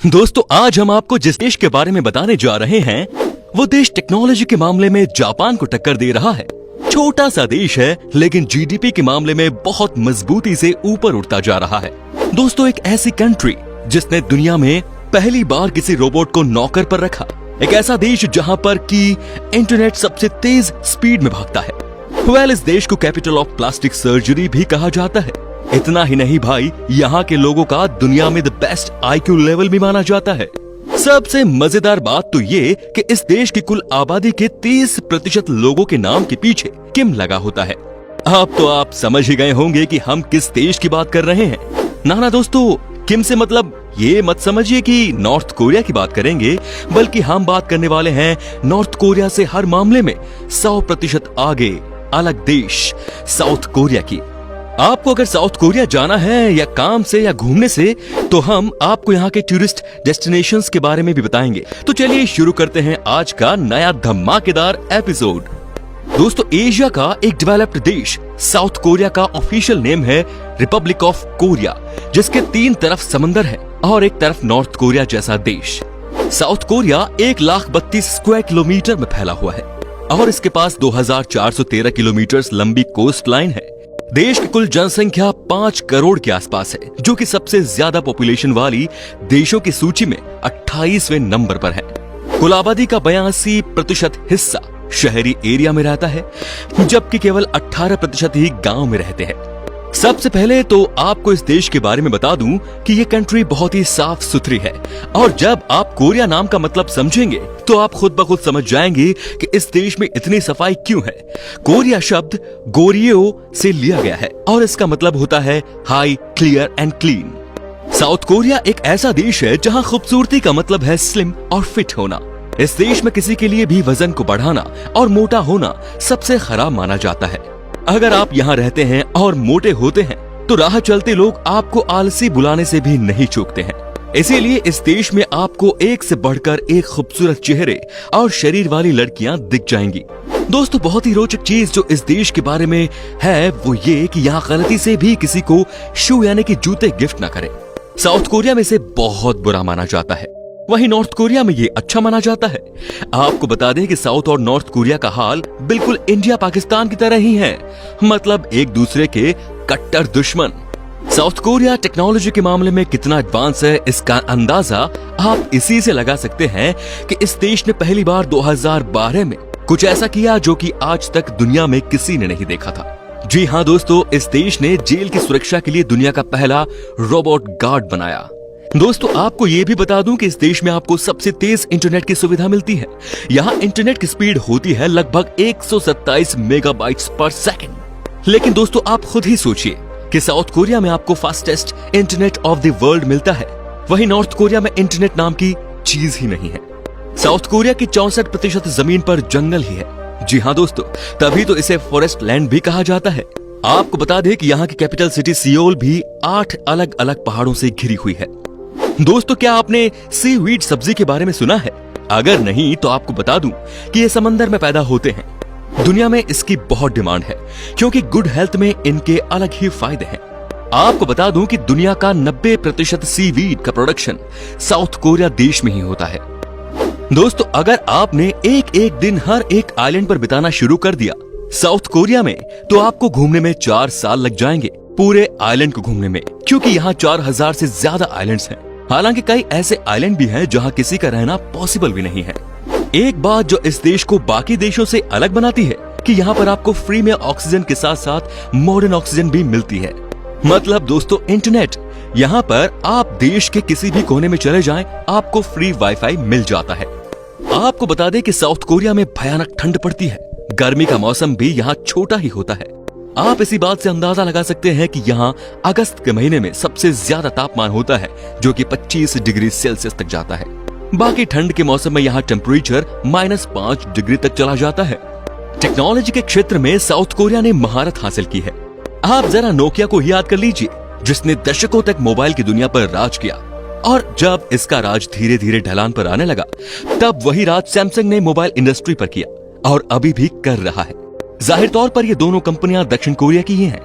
दोस्तों आज हम आपको जिस देश के बारे में बताने जा रहे हैं वो देश टेक्नोलॉजी के मामले में जापान को टक्कर दे रहा है। छोटा सा देश है लेकिन जीडीपी के मामले में बहुत मजबूती से ऊपर उठता जा रहा है। दोस्तों एक ऐसी कंट्री जिसने दुनिया में पहली बार किसी रोबोट को नौकर पर रखा, एक ऐसा देश जहां पर की इंटरनेट सबसे तेज स्पीड में भागता है। इस देश को कैपिटल ऑफ प्लास्टिक सर्जरी भी कहा जाता है। इतना ही नहीं भाई, यहाँ के लोगों का दुनिया में द बेस्ट आईक्यू लेवल भी माना जाता है। सबसे मजेदार बात तो ये कि इस देश की कुल आबादी के 30% लोगों के नाम के पीछे किम लगा होता है। अब तो आप समझ ही गए होंगे कि हम किस देश की बात कर रहे हैं। ना दोस्तों, किम से मतलब ये मत समझिए कि नॉर्थ कोरिया की बात करेंगे, बल्कि हम बात करने वाले हैं नॉर्थ कोरिया से हर मामले में 100% आगे अलग देश साउथ कोरिया की। आपको अगर साउथ कोरिया जाना है या काम से या घूमने से, तो हम आपको यहाँ के टूरिस्ट डेस्टिनेशंस के बारे में भी बताएंगे। तो चलिए शुरू करते हैं आज का नया धमाकेदार एपिसोड। दोस्तों एशिया का एक डेवलप्ड देश साउथ कोरिया का ऑफिशियल नेम है रिपब्लिक ऑफ कोरिया, जिसके 3 तरफ समंदर है और एक तरफ नॉर्थ कोरिया जैसा देश। साउथ कोरिया 1,32,000 स्क्वायर किलोमीटर में फैला हुआ है और इसके पास 2,413 किलोमीटर लंबी कोस्ट लाइन है। देश की कुल जनसंख्या 5 करोड़ के आसपास है, जो कि सबसे ज्यादा पॉपुलेशन वाली देशों की सूची में 28वें नंबर पर है। कुल आबादी का 82% हिस्सा शहरी एरिया में रहता है, जबकि केवल 18% ही गांव में रहते हैं। सबसे पहले तो आपको इस देश के बारे में बता दूं कि ये कंट्री बहुत ही साफ सुथरी है, और जब आप कोरिया नाम का मतलब समझेंगे तो आप खुद ब खुद समझ जाएंगे कि इस देश में इतनी सफाई क्यों है। कोरिया शब्द गोरियो से लिया गया है और इसका मतलब होता है high, clear and clean. South Korea एक ऐसा देश है जहां खूबसूरती का मतलब है स्लिम और फिट होना। इस देश में किसी के लिए भी वजन को बढ़ाना और मोटा होना सबसे खराब माना जाता है। अगर आप यहाँ रहते हैं और मोटे होते हैं तो राह चलते लोग आपको आलसी बुलाने से भी नहीं चूकते हैं। इसीलिए इस देश में आपको एक से बढ़कर एक खूबसूरत चेहरे और शरीर वाली लड़कियां दिख जाएंगी। दोस्तों बहुत ही रोचक चीज जो इस देश के बारे में है वो ये कि यहाँ गलती से भी किसी को शू यानी कि जूते गिफ्ट ना करें। साउथ कोरिया में इसे बहुत बुरा माना जाता है, वहीं नॉर्थ कोरिया में ये अच्छा माना जाता है। आपको बता दें कि साउथ और नॉर्थ कोरिया का हाल बिल्कुल इंडिया पाकिस्तान की तरह ही है, मतलब एक दूसरे के कट्टर दुश्मन। साउथ कोरिया टेक्नोलॉजी के मामले में कितना एडवांस है इसका अंदाजा आप इसी से लगा सकते हैं कि इस देश ने पहली बार 2012 में कुछ ऐसा किया जो कि आज तक दुनिया में किसी ने नहीं देखा था। जी हाँ दोस्तों, इस देश ने जेल की सुरक्षा के लिए दुनिया का पहला रोबोट गार्ड बनाया। दोस्तों आपको ये भी बता दूं कि इस देश में आपको सबसे तेज इंटरनेट की सुविधा मिलती है। यहाँ इंटरनेट की स्पीड होती है लगभग 127 मेगाबाइट्स पर सेकंड। लेकिन दोस्तों आप खुद ही सोचिए कि साउथ कोरिया में आपको fastest internet of the world मिलता है, वहीं नॉर्थ कोरिया में इंटरनेट नाम की चीज ही नहीं है। साउथ कोरिया की 64% जमीन पर जंगल ही है। जी हाँ दोस्तों, तभी तो इसे फॉरेस्ट लैंड भी कहा जाता है। आपको बता दें कि यहाँ की कैपिटल सिटी सियोल भी 8 अलग अलग पहाड़ों से घिरी हुई है। दोस्तों क्या आपने सीवीड सब्जी के बारे में सुना है? अगर नहीं तो आपको बता दूं कि ये समंदर में पैदा होते हैं। दुनिया में इसकी बहुत डिमांड है क्योंकि गुड हेल्थ में इनके अलग ही फायदे हैं। आपको बता दूं कि दुनिया का 90% सीवीड का प्रोडक्शन साउथ कोरिया देश में ही होता है। दोस्तों अगर आपने एक दिन हर एक आइलैंड पर बिताना शुरू कर दिया साउथ कोरिया में, तो आपको घूमने में 4 साल लग जाएंगे पूरे आइलैंड को घूमने में, क्योंकि यहाँ 4000 से ज्यादा आइलैंड्स हैं। हालांकि कई ऐसे आइलैंड भी हैं जहां किसी का रहना पॉसिबल भी नहीं है। एक बात जो इस देश को बाकी देशों से अलग बनाती है कि यहाँ पर आपको फ्री में ऑक्सीजन के साथ साथ मॉडर्न ऑक्सीजन भी मिलती है। मतलब दोस्तों इंटरनेट, यहाँ पर आप देश के किसी भी कोने में चले जाएं, आपको फ्री वाईफाई मिल जाता है। आपको बता दें कि साउथ कोरिया में भयानक ठंड पड़ती है। गर्मी का मौसम भी यहाँ छोटा ही होता है। आप इसी बात से अंदाजा लगा सकते हैं कि यहाँ अगस्त के महीने में सबसे ज्यादा तापमान होता है जो कि 25 डिग्री सेल्सियस तक जाता है। बाकी ठंड के मौसम में यहाँ टेम्परेचर -5 डिग्री तक चला जाता है। टेक्नोलॉजी के क्षेत्र में साउथ कोरिया ने महारत हासिल की है। आप जरा नोकिया को ही याद कर लीजिए, जिसने दशकों तक मोबाइल की दुनिया पर राज किया, और जब इसका राज धीरे धीरे ढलान पर आने लगा तब वही राज सैमसंग ने मोबाइल इंडस्ट्री पर किया और अभी भी कर रहा है। जाहिर तौर पर ये दोनों कंपनियां दक्षिण कोरिया की ही हैं।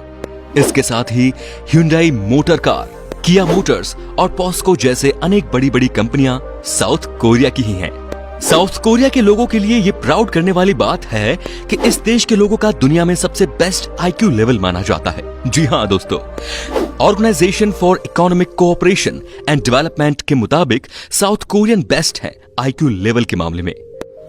इसके साथ ही Hyundai मोटर कार, किया मोटर्स और पॉस्को जैसे अनेक बड़ी बड़ी कंपनियां साउथ कोरिया की ही हैं। साउथ कोरिया के लोगों के लिए ये प्राउड करने वाली बात है कि इस देश के लोगों का दुनिया में सबसे बेस्ट IQ लेवल माना जाता है। जी हाँ दोस्तों, Organisation for Economic Cooperation and Development के मुताबिक साउथ कोरियन बेस्ट है IQ लेवल के मामले में।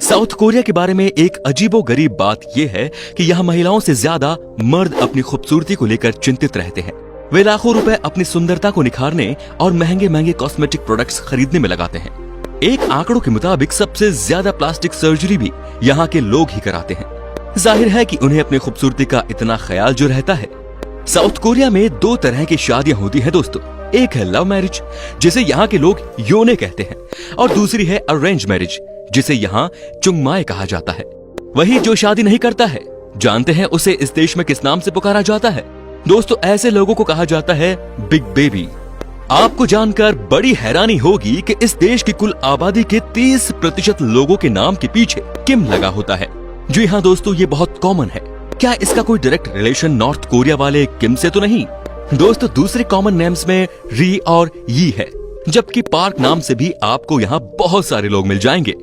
साउथ कोरिया के बारे में एक अजीबोगरीब बात यह है कि यहाँ महिलाओं से ज्यादा मर्द अपनी खूबसूरती को लेकर चिंतित रहते हैं। वे लाखों रुपए अपनी सुंदरता को निखारने और महंगे महंगे कॉस्मेटिक प्रोडक्ट्स खरीदने में लगाते हैं। एक आंकड़ों के मुताबिक सबसे ज्यादा प्लास्टिक सर्जरी भी यहाँ के लोग ही कराते हैं। जाहिर है कि उन्हें अपनी खूबसूरती का इतना ख्याल जो रहता है। साउथ कोरिया में 2 तरह की शादियां होती हैं दोस्तों। एक है लव मैरिज, जिसे यहाँ के लोग योने कहते हैं, और दूसरी है अरेंज मैरिज, जिसे यहाँ चुंगमाए कहा जाता है। वही जो शादी नहीं करता है, जानते हैं उसे इस देश में किस नाम से पुकारा जाता है? दोस्तों, ऐसे लोगों को कहा जाता है बिग बेबी। आपको जानकर बड़ी हैरानी होगी कि इस देश की कुल आबादी के 30% लोगों के नाम के पीछे किम लगा होता है। जी हाँ दोस्तों, ये बहुत कॉमन है। क्या इसका कोई डायरेक्ट रिलेशन नॉर्थ कोरिया वाले किम से तो नहीं? दोस्तों, दूसरे कॉमन नेम्स में री और यी है, जबकि पार्क नाम से भी आपको यहाँ बहुत सारे लोग मिल जाएंगे।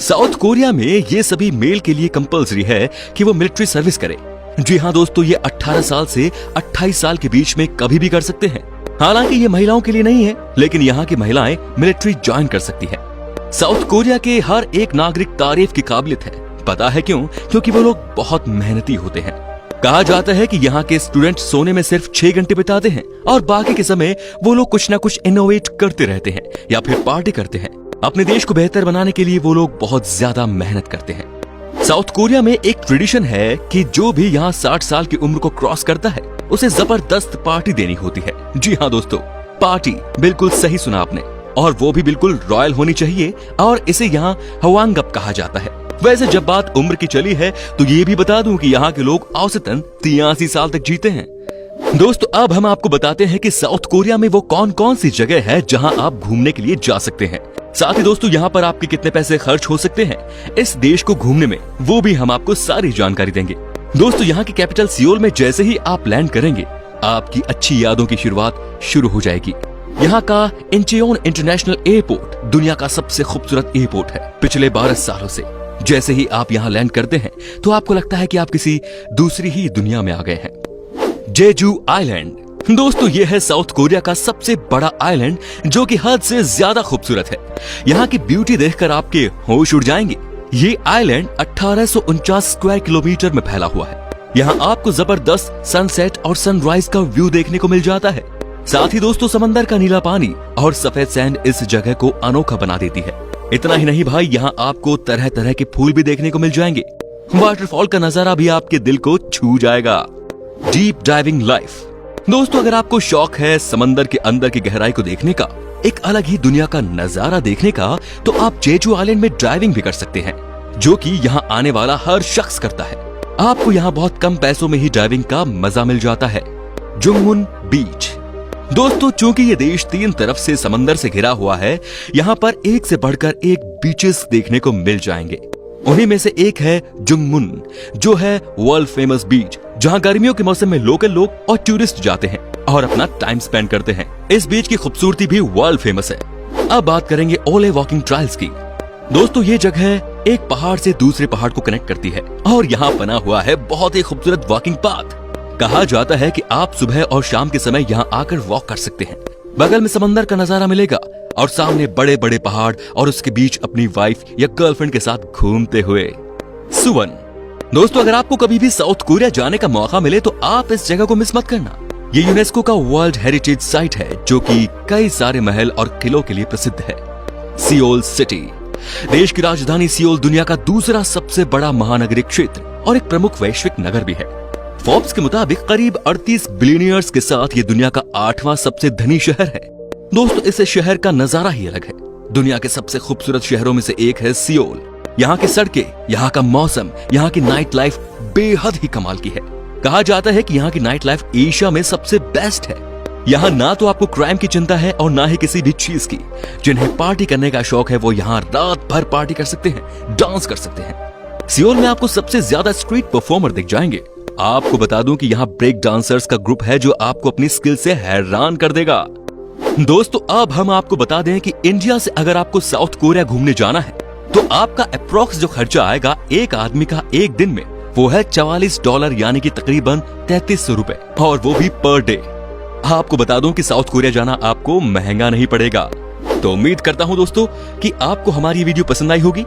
साउथ कोरिया में ये सभी मेल के लिए कंपल्सरी है कि वो मिलिट्री सर्विस करे। जी हाँ दोस्तों, ये 18 साल से 28 साल के बीच में कभी भी कर सकते हैं। हालांकि ये महिलाओं के लिए नहीं है, लेकिन यहाँ की महिलाएं मिलिट्री ज्वाइन कर सकती है। साउथ कोरिया के हर एक नागरिक तारीफ की काबिलियत है। पता है क्यों? क्योंकि वो लोग बहुत मेहनती होते हैं। कहा जाता है कि यहाँ के स्टूडेंट सोने में सिर्फ 6 घंटे बिताते हैं और बाकी के समय वो लोग कुछ न कुछ इनोवेट करते रहते हैं या फिर पार्टी करते हैं। अपने देश को बेहतर बनाने के लिए वो लोग बहुत ज्यादा मेहनत करते हैं। साउथ कोरिया में एक ट्रेडिशन है कि जो भी यहाँ 60 साल की उम्र को क्रॉस करता है, उसे जबरदस्त पार्टी देनी होती है। जी हाँ दोस्तों, पार्टी, बिल्कुल सही सुना आपने, और वो भी बिल्कुल रॉयल होनी चाहिए, और इसे यहाँ हवांगप कहा जाता है। वैसे जब बात उम्र की चली है तो ये भी बता दूं कि यहाँ के लोग औसतन 83 साल तक जीते हैं। दोस्तों, अब हम आपको बताते हैं कि साउथ कोरिया में वो कौन कौन सी जगह है जहां आप घूमने के लिए जा सकते हैं। साथ ही दोस्तों, यहाँ पर आपके कितने पैसे खर्च हो सकते हैं इस देश को घूमने में, वो भी हम आपको सारी जानकारी देंगे। दोस्तों, यहाँ की कैपिटल सियोल में जैसे ही आप लैंड करेंगे, आपकी अच्छी यादों की शुरुआत शुरू हो जाएगी। यहाँ का इंचियोन इंटरनेशनल एयरपोर्ट दुनिया का सबसे खूबसूरत एयरपोर्ट है पिछले 12 सालों से। जैसे ही आप यहाँ लैंड करते हैं तो आपको लगता है कि आप किसी दूसरी ही दुनिया में आ गए हैं। जेजू आइलैंड, दोस्तों ये है साउथ कोरिया का सबसे बड़ा आइलैंड, जो कि हद से ज्यादा खूबसूरत है। यहाँ की ब्यूटी देखकर आपके होश उड़ जाएंगे। ये आइलैंड 1849 स्क्वायर किलोमीटर में फैला हुआ है। यहाँ आपको जबरदस्त सनसेट और सनराइज का व्यू देखने को मिल जाता है। साथ ही दोस्तों, समंदर का नीला पानी और सफेद सैंड इस जगह को अनोखा बना देती है। इतना ही नहीं भाई, यहाँ आपको तरह तरह के फूल भी देखने को मिल जाएंगे। वाटरफॉल का नजारा भी आपके दिल को छू जाएगा। डीप डाइविंग लाइफ, दोस्तों अगर आपको शौक है समंदर के अंदर की गहराई को देखने का, एक अलग ही दुनिया का नजारा देखने का, तो आप जेजू आइलैंड में ड्राइविंग भी कर सकते हैं, जो कि यहाँ आने वाला हर शख्स करता है। आपको यहाँ बहुत कम पैसों में ही ड्राइविंग का मजा मिल जाता है। जुंगमुन बीच, दोस्तों चूंकि ये देश 3 तरफ से समंदर से घिरा हुआ है, यहाँ पर एक से बढ़कर एक बीचेस देखने को मिल जाएंगे। उन्हीं में से एक है जुंगमुन, जो है वर्ल्ड फेमस बीच, जहाँ गर्मियों के मौसम में लोकल लोग और टूरिस्ट जाते हैं और अपना टाइम स्पेंड करते हैं। इस बीच की खूबसूरती भी वर्ल्ड फेमस है। अब बात करेंगे ओले वॉकिंग ट्रायल्स की। दोस्तों ये जगह एक पहाड़ से दूसरे पहाड़ को कनेक्ट करती है और यहाँ बना हुआ है बहुत ही खूबसूरत वॉकिंग पाथ। कहा जाता है कि आप सुबह और शाम के समय यहाँ आकर वॉक कर सकते हैं। बगल में समंदर का नजारा मिलेगा और सामने बड़े बड़े पहाड़ और उसके बीच अपनी वाइफ या गर्लफ्रेंड के साथ घूमते हुए। सुवन, दोस्तों अगर आपको कभी भी साउथ कोरिया जाने का मौका मिले तो आप इस जगह को मिस मत करना। ये यूनेस्को का वर्ल्ड हेरिटेज साइट है, जो कि कई सारे महल और किलों के लिए प्रसिद्ध है। सियोल सिटी, देश की राजधानी सियोल दुनिया का दूसरा सबसे बड़ा महानगरीय क्षेत्र और एक प्रमुख वैश्विक नगर भी है। फोर्ब्स के मुताबिक करीब 38 बिलियनियर्स के साथ ये दुनिया का 8वां सबसे धनी शहर है। दोस्तों इस शहर का नजारा ही अलग है। दुनिया के सबसे खूबसूरत शहरों में से एक है सियोल। यहाँ की सड़कें, यहाँ का मौसम, यहाँ की नाइट लाइफ बेहद ही कमाल की है। कहा जाता है कि यहाँ की नाइट लाइफ एशिया में सबसे बेस्ट है। यहाँ ना तो आपको क्राइम की चिंता है और ना ही किसी भी चीज की। जिन्हें पार्टी करने का शौक है वो यहाँ रात भर पार्टी कर सकते हैं, डांस कर सकते हैं। सियोल में आपको सबसे ज्यादा स्ट्रीट परफॉर्मर दिख जाएंगे। आपको बता दूं कि यहाँ ब्रेक डांसर्स का ग्रुप है जो आपको अपनी स्किल से हैरान कर देगा। दोस्तों अब हम आपको बता दें कि इंडिया से अगर आपको साउथ कोरिया घूमने जाना है तो आपका अप्रोक्स जो खर्चा आएगा एक आदमी का एक दिन में वो है $44 यानी कि तकरीबन 3300 रुपए, और वो भी पर डे। आपको बता दूं कि साउथ कोरिया जाना आपको महंगा नहीं पड़ेगा। तो उम्मीद करता हूं दोस्तों कि आपको हमारी वीडियो पसंद आई होगी।